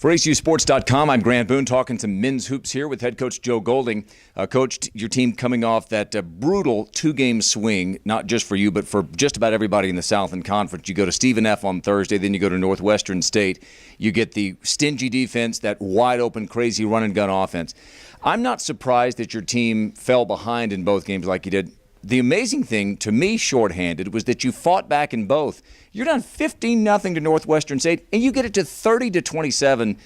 For ACUsports.com, I'm Grant Boone talking to men's hoops here with head coach Joe Golding. Coach, your team coming off that brutal two-game swing, not just for you, but for just about everybody in the Southland Conference. You go to Stephen F. on Thursday, then you go to Northwestern State. You get the stingy defense, that wide-open, crazy run-and-gun offense. I'm not surprised that your team fell behind in both games like you did. The amazing thing, to me, shorthanded, was that you fought back in both. You're down 15-0 to Northwestern State, and you get it to 30-27.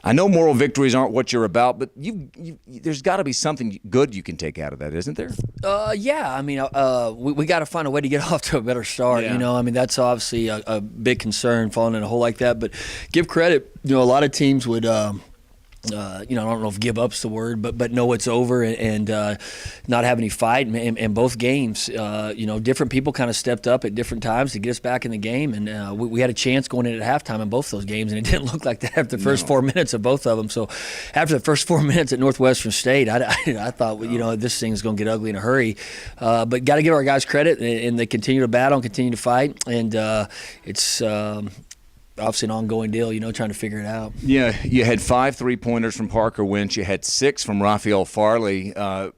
I know moral victories aren't what you're about, but there's got to be something good you can take out of that, isn't there? Yeah. I mean, we got to find a way to get off to a better start. Yeah. You know, I mean, that's obviously a big concern, falling in a hole like that. But give credit. You know, a lot of teams would. I don't know if give up's the word, but know it's over and not have any fight in both games. Different people kind of stepped up at different times to get us back in the game, and we had a chance going in at halftime in both those games, and it didn't look like that after the first 4 minutes of both of them. So after the first 4 minutes at Northwestern State, I thought, this thing's going to get ugly in a hurry. But got to give our guys credit, and they continue to battle and continue to fight, and it's obviously an ongoing deal, trying to figure it out. Yeah, you had 5 3-pointers from Parker Wentz. You had 6 from Raphael Farley.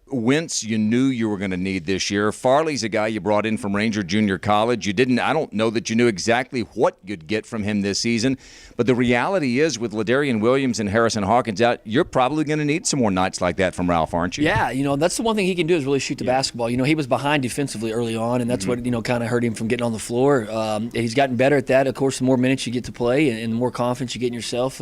Wentz, you knew you were going to need this year. Farley's a guy you brought in from Ranger Junior College. I don't know that you knew exactly what you'd get from him this season, but the reality is with Ladarian Williams and Harrison Hawkins out, you're probably going to need some more nights like that from Ralph, aren't you? Yeah, that's the one thing he can do is really shoot the basketball. He was behind defensively early on, and that's what, kind of hurt him from getting on the floor. He's gotten better at that. Of course, the more minutes you get to play and the more confidence you get in yourself,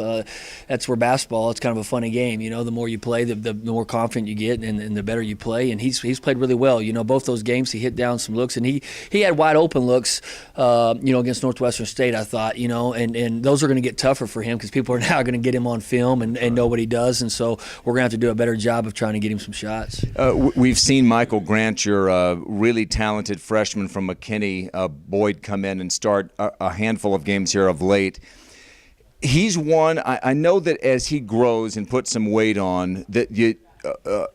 that's where basketball, it's kind of a funny game. The more you play, the more confident you get and the better you play. And he's played really well. Both those games he hit down some looks, and he had wide open looks, against Northwestern State, I thought, and those are going to get tougher for him because people are now going to get him on film and know what he does. And so we're going to have to do a better job of trying to get him some shots. We've seen Michael Grant, your really talented freshman from McKinney, Boyd, come in and start a handful of games here of late. He's one, I know that as he grows and puts some weight on, that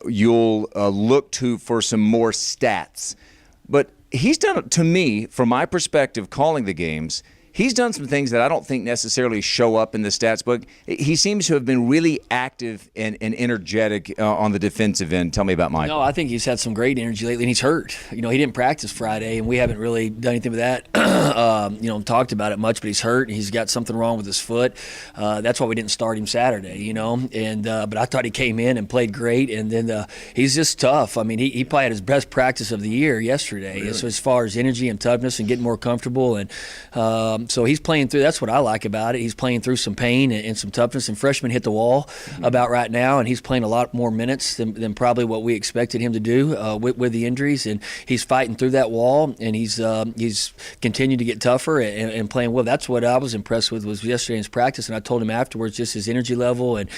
you'll look to for some more stats. But he's done, to me, from my perspective, calling the games, he's done some things that I don't think necessarily show up in the stats book. He seems to have been really active and energetic on the defensive end. Tell me about Mike. No, I think he's had some great energy lately, and he's hurt. He didn't practice Friday, and we haven't really done anything with that. Talked about it much, but he's hurt. He's got something wrong with his foot. That's why we didn't start him Saturday, but I thought he came in and played great, and then he's just tough. I mean, he probably had his best practice of the year yesterday. Really? So as far as energy and toughness and getting more comfortable, and so he's playing through. That's what I like about it. He's playing through some pain and some toughness. And freshman hit the wall about right now, and he's playing a lot more minutes than probably what we expected him to do with the injuries. And he's fighting through that wall, and he's continued to get tougher and playing well. That's what I was impressed with was yesterday's practice. And I told him afterwards just his energy level and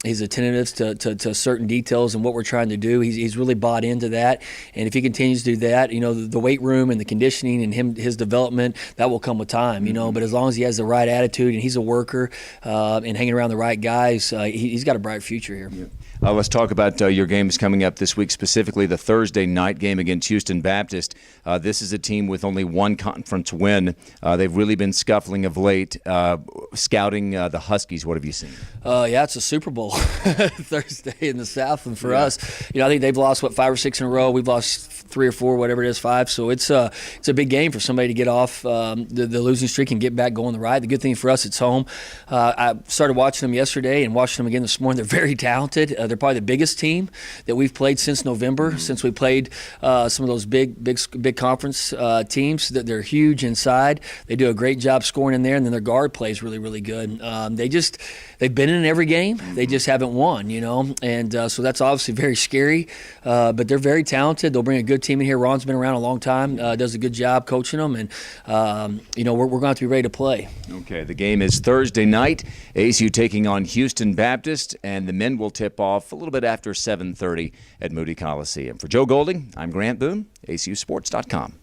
his attentiveness to certain details and what we're trying to do. He's really bought into that. And if he continues to do that, the weight room and the conditioning and his development, that will come with time, but as long as he has the right attitude and he's a worker and hanging around the right guys, he's got a bright future here. Yeah. Let's talk about your games coming up this week, specifically the Thursday night game against Houston Baptist. This is a team with only one conference win. They've really been scuffling of late. Scouting the Huskies, what have you seen? Yeah, it's a Super Bowl Thursday in the South, and for us, I think they've lost 5 or 6 in a row. We've lost 3 or 4, whatever it is, 5. So it's a big game for somebody to get off the losing streak and get back going the right. The good thing for us, it's home. I started watching them yesterday and watching them again this morning. They're very talented. They're probably the biggest team that we've played since November, since we played some of those big conference teams. They're huge inside. They do a great job scoring in there, and then their guard plays really, really good. They've been in every game. They just haven't won, and so that's obviously very scary. But they're very talented. They'll bring a good team in here. Ron's been around a long time, does a good job coaching them, and we're going to have to be ready to play. Okay, the game is Thursday night. ACU taking on Houston Baptist, and the men will tip off a little bit after 7:30 at Moody Coliseum. For Joe Golding, I'm Grant Boone, ACUsports.com.